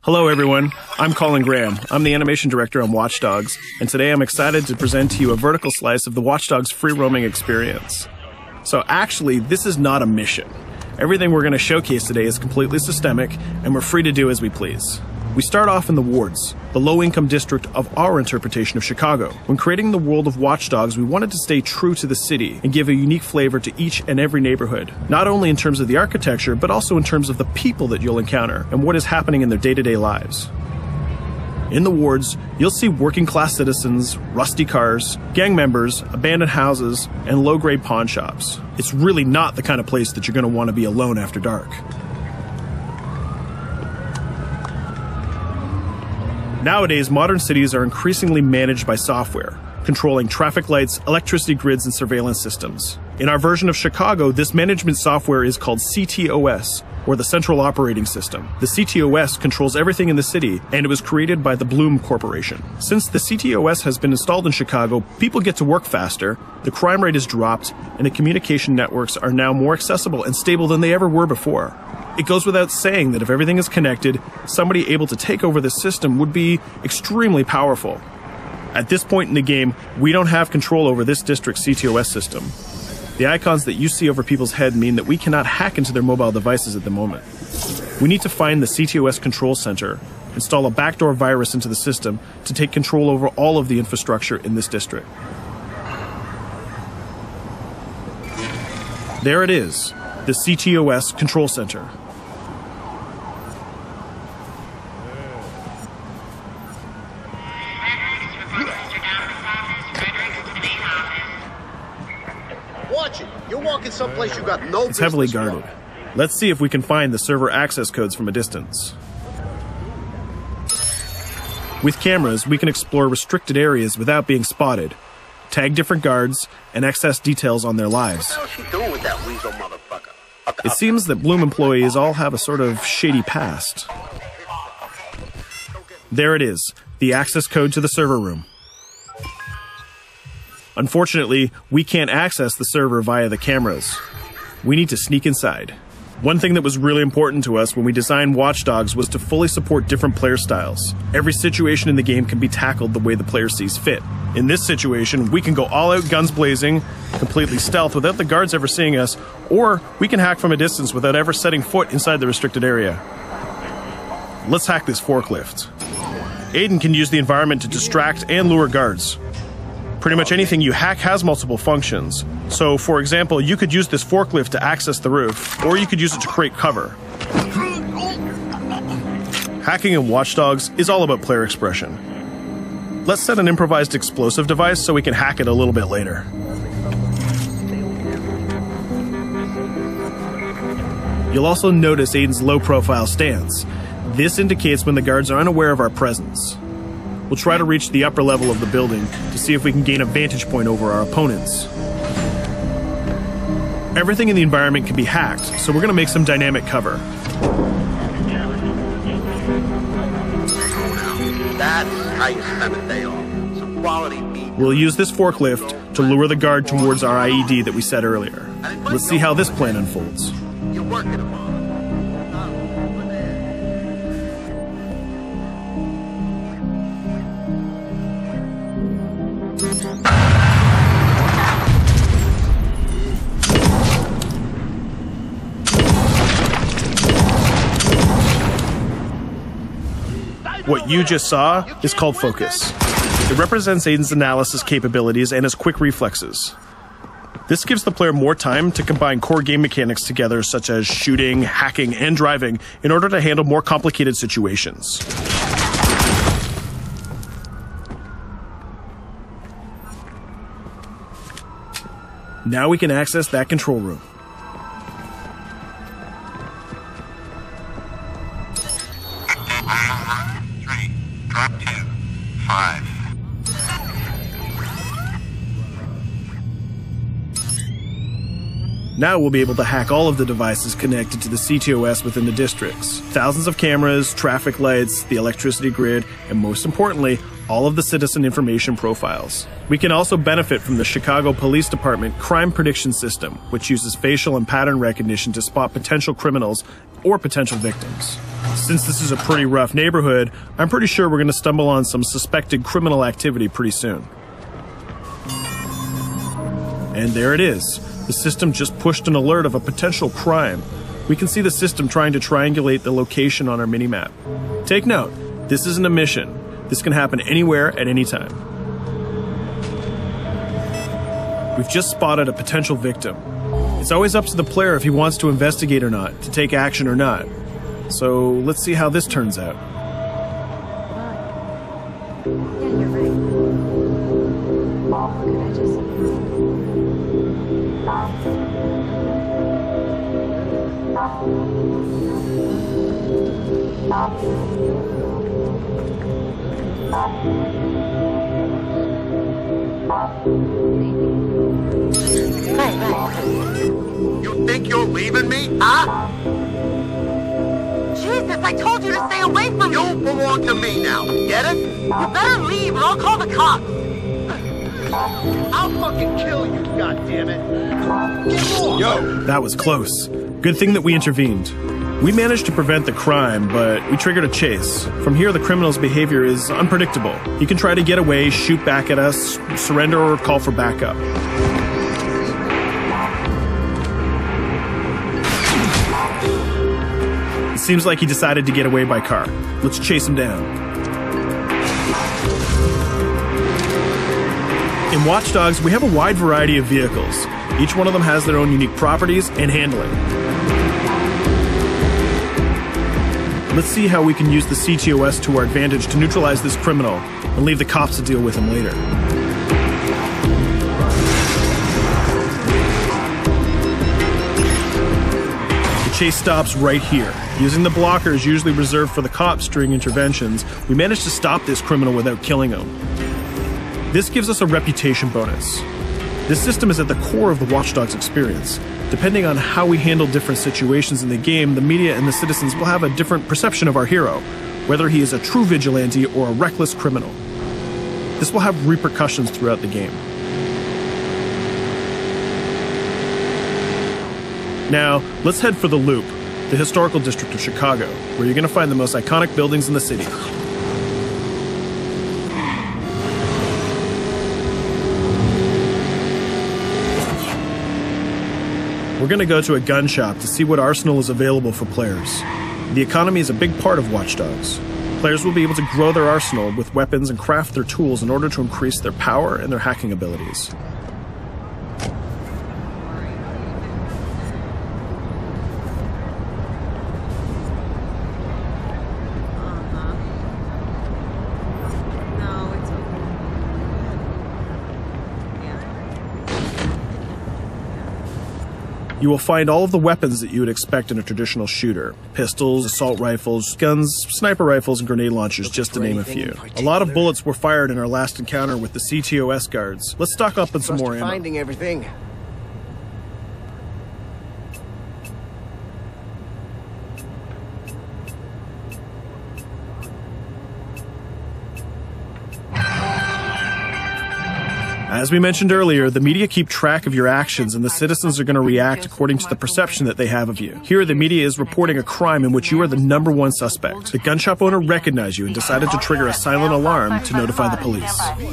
Hello everyone, I'm Colin Graham. I'm the animation director on Watch Dogs, and today I'm excited to present to you a vertical slice of the Watch Dogs free roaming experience. So actually, this is not a mission. Everything we're going to showcase today is completely systemic, and we're free to do as we please. We start off in the wards, the low-income district of our interpretation of Chicago. When creating the world of Watch Dogs, we wanted to stay true to the city and give a unique flavor to each and every neighborhood, not only in terms of the architecture, but also in terms of the people that you'll encounter and what is happening in their day-to-day lives. In the wards, you'll see working-class citizens, rusty cars, gang members, abandoned houses, and low-grade pawn shops. It's really not the kind of place that you're going to want to be alone after dark. Nowadays, modern cities are increasingly managed by software, controlling traffic lights, electricity grids, and surveillance systems. In our version of Chicago, this management software is called CTOS, or the Central Operating System. The CTOS controls everything in the city, and it was created by the Bloom Corporation. Since the CTOS has been installed in Chicago, people get to work faster, the crime rate is dropped, and the communication networks are now more accessible and stable than they ever were before. It goes without saying that if everything is connected, somebody able to take over the system would be extremely powerful. At this point in the game, we don't have control over this district's CTOS system. The icons that you see over people's head mean that we cannot hack into their mobile devices at the moment. We need to find the CTOS control center, install a backdoor virus into the system to take control over all of the infrastructure in this district. There it is, the CTOS control center. You're walking someplace you got no business. It's heavily guarded. Let's see if we can find the server access codes from a distance. With cameras, we can explore restricted areas without being spotted, tag different guards, and access details on their lives. What the hell is she doing with that weasel motherfucker? It seems that Bloom employees all have a sort of shady past. There it is, the access code to the server room. Unfortunately, we can't access the server via the cameras. We need to sneak inside. One thing that was really important to us when we designed Watch Dogs was to fully support different player styles. Every situation in the game can be tackled the way the player sees fit. In this situation, we can go all out guns blazing, completely stealth without the guards ever seeing us, or we can hack from a distance without ever setting foot inside the restricted area. Let's hack this forklift. Aiden can use the environment to distract and lure guards. Pretty much anything you hack has multiple functions. So, for example, you could use this forklift to access the roof, or you could use it to create cover. Hacking in Watch Dogs is all about player expression. Let's set an improvised explosive device so we can hack it a little bit later. You'll also notice Aiden's low-profile stance. This indicates when the guards are unaware of our presence. We'll try to reach the upper level of the building to see if we can gain a vantage point over our opponents. Everything in the environment can be hacked, so we're going to make some dynamic cover. That's how you spend a day off. Some quality meat. We'll use this forklift to lure the guard towards our IED that we set earlier. Let's see how this plan unfolds. You're working them on. What you just saw is called focus. It represents Aiden's analysis capabilities and his quick reflexes. This gives the player more time to combine core game mechanics together, such as shooting, hacking, and driving, in order to handle more complicated situations. Now we can access that control room. Drop 2, 5. Now we'll be able to hack all of the devices connected to the CTOS within the districts. Thousands of cameras, traffic lights, the electricity grid, and most importantly, all of the citizen information profiles. We can also benefit from the Chicago Police Department crime prediction system, which uses facial and pattern recognition to spot potential criminals or potential victims. Since this is a pretty rough neighborhood, I'm pretty sure we're going to stumble on some suspected criminal activity pretty soon. And there it is. The system just pushed an alert of a potential crime. We can see the system trying to triangulate the location on our minimap. Take note, this isn't a mission. This can happen anywhere at any time. We've just spotted a potential victim. It's always up to the player if he wants to investigate or not, to take action or not. So let's see how this turns out. You think you're leaving me? Huh? Jesus, I told you to stay away from me! You belong to me now. Get it? You better leave or I'll call the cops! I'll fucking kill you, goddammit! Get off! Yo, that was close. Good thing that we intervened. We managed to prevent the crime, but we triggered a chase. From here, the criminal's behavior is unpredictable. He can try to get away, shoot back at us, surrender, or call for backup. It seems like he decided to get away by car. Let's chase him down. In Watch Dogs, we have a wide variety of vehicles. Each one of them has their own unique properties and handling. Let's see how we can use the CTOS to our advantage to neutralize this criminal and leave the cops to deal with him later. The chase stops right here. Using the blockers usually reserved for the cops during interventions, we managed to stop this criminal without killing him. This gives us a reputation bonus. This system is at the core of the Watch Dogs experience. Depending on how we handle different situations in the game, the media and the citizens will have a different perception of our hero, whether he is a true vigilante or a reckless criminal. This will have repercussions throughout the game. Now, let's head for the Loop, the historical district of Chicago, where you're going to find the most iconic buildings in the city. We're going to go to a gun shop to see what arsenal is available for players. The economy is a big part of Watch Dogs. Players will be able to grow their arsenal with weapons and craft their tools in order to increase their power and their hacking abilities. You will find all of the weapons that you would expect in a traditional shooter. Pistols, assault rifles, guns, sniper rifles, and grenade launchers, just to name a few. A lot of bullets were fired in our last encounter with the CTOS guards. Let's stock up on some more ammo. Finding everything. As we mentioned earlier, the media keep track of your actions and the citizens are going to react according to the perception that they have of you. Here, the media is reporting a crime in which you are the #1 suspect. The gun shop owner recognized you and decided to trigger a silent alarm to notify the police. Copy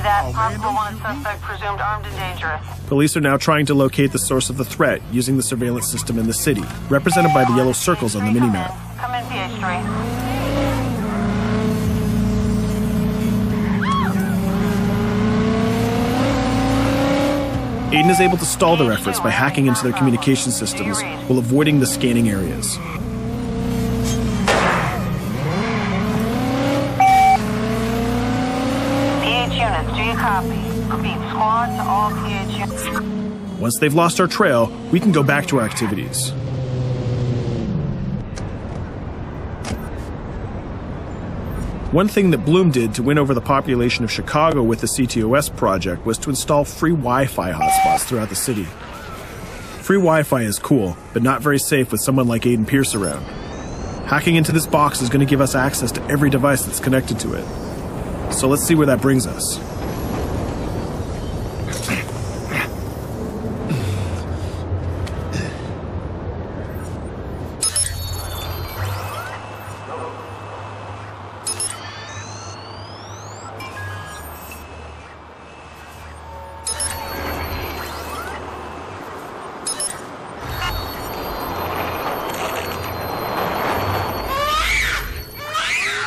that. Possible wanted suspect presumed armed and dangerous. Police are now trying to locate the source of the threat using the surveillance system in the city, represented by the yellow circles on the minimap. Come in, PH3. Aiden is able to stall their efforts by hacking into their communication systems while avoiding the scanning areas. PH units, do you copy? Repeat, squad to all PH units. Once they've lost our trail, we can go back to our activities. One thing that Bloom did to win over the population of Chicago with the CTOS project was to install free Wi-Fi hotspots throughout the city. Free Wi-Fi is cool, but not very safe with someone like Aiden Pierce around. Hacking into this box is going to give us access to every device that's connected to it. So let's see where that brings us.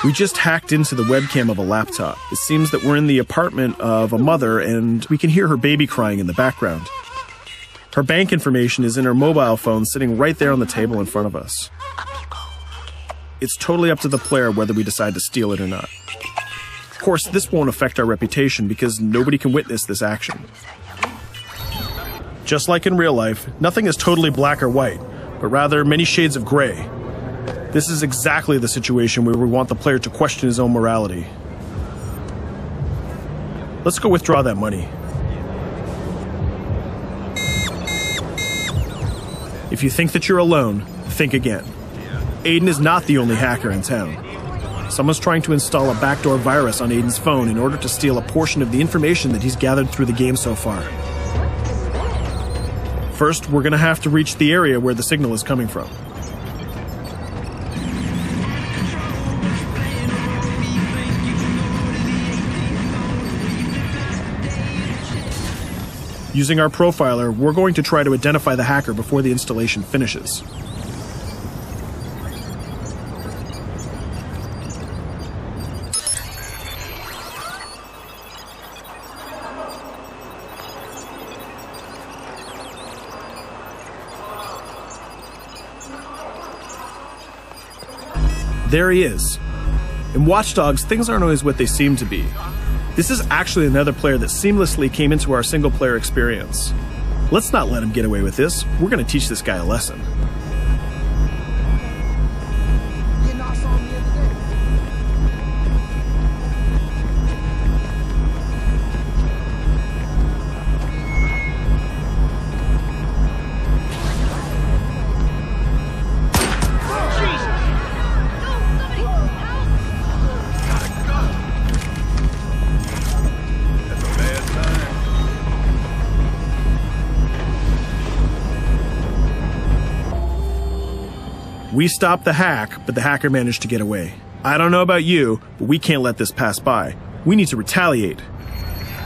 We just hacked into the webcam of a laptop. It seems that we're in the apartment of a mother and we can hear her baby crying in the background. Her bank information is in her mobile phone sitting right there on the table in front of us. It's totally up to the player whether we decide to steal it or not. Of course, this won't affect our reputation because nobody can witness this action. Just like in real life, nothing is totally black or white, but rather many shades of gray. This is exactly the situation where we want the player to question his own morality. Let's go withdraw that money. If you think that you're alone, think again. Aiden is not the only hacker in town. Someone's trying to install a backdoor virus on Aiden's phone in order to steal a portion of the information that he's gathered through the game so far. First, we're gonna have to reach the area where the signal is coming from. Using our profiler, we're going to try to identify the hacker before the installation finishes. There he is. In Watch Dogs, things aren't always what they seem to be. This is actually another player that seamlessly came into our single-player experience. Let's not let him get away with this. We're going to teach this guy a lesson. We stopped the hack, but the hacker managed to get away. I don't know about you, but we can't let this pass by. We need to retaliate.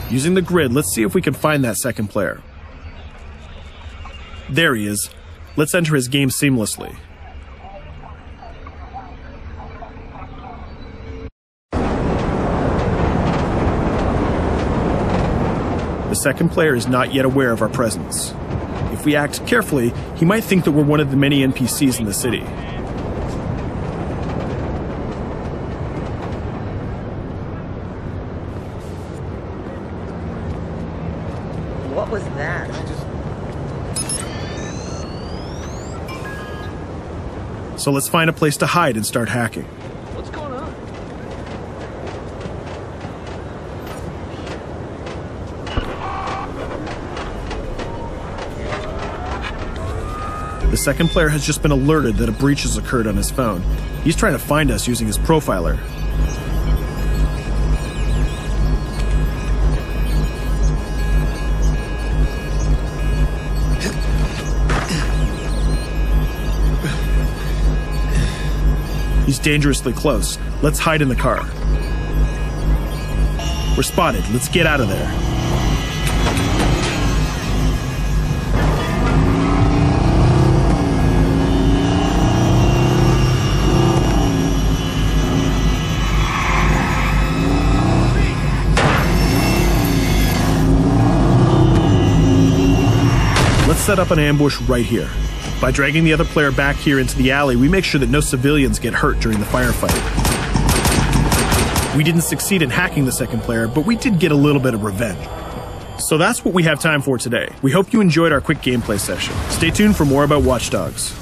Using the grid, let's see if we can find that second player. There he is. Let's enter his game seamlessly. The second player is not yet aware of our presence. If we act carefully, he might think that we're one of the many NPCs in the city. What was that? So let's find a place to hide and start hacking. What's going on? The second player has just been alerted that a breach has occurred on his phone. He's trying to find us using his profiler. He's dangerously close. Let's hide in the car. We're spotted. Let's get out of there. Let's set up an ambush right here. By dragging the other player back here into the alley, we make sure that no civilians get hurt during the firefight. We didn't succeed in hacking the second player, but we did get a little bit of revenge. So that's what we have time for today. We hope you enjoyed our quick gameplay session. Stay tuned for more about Watch Dogs.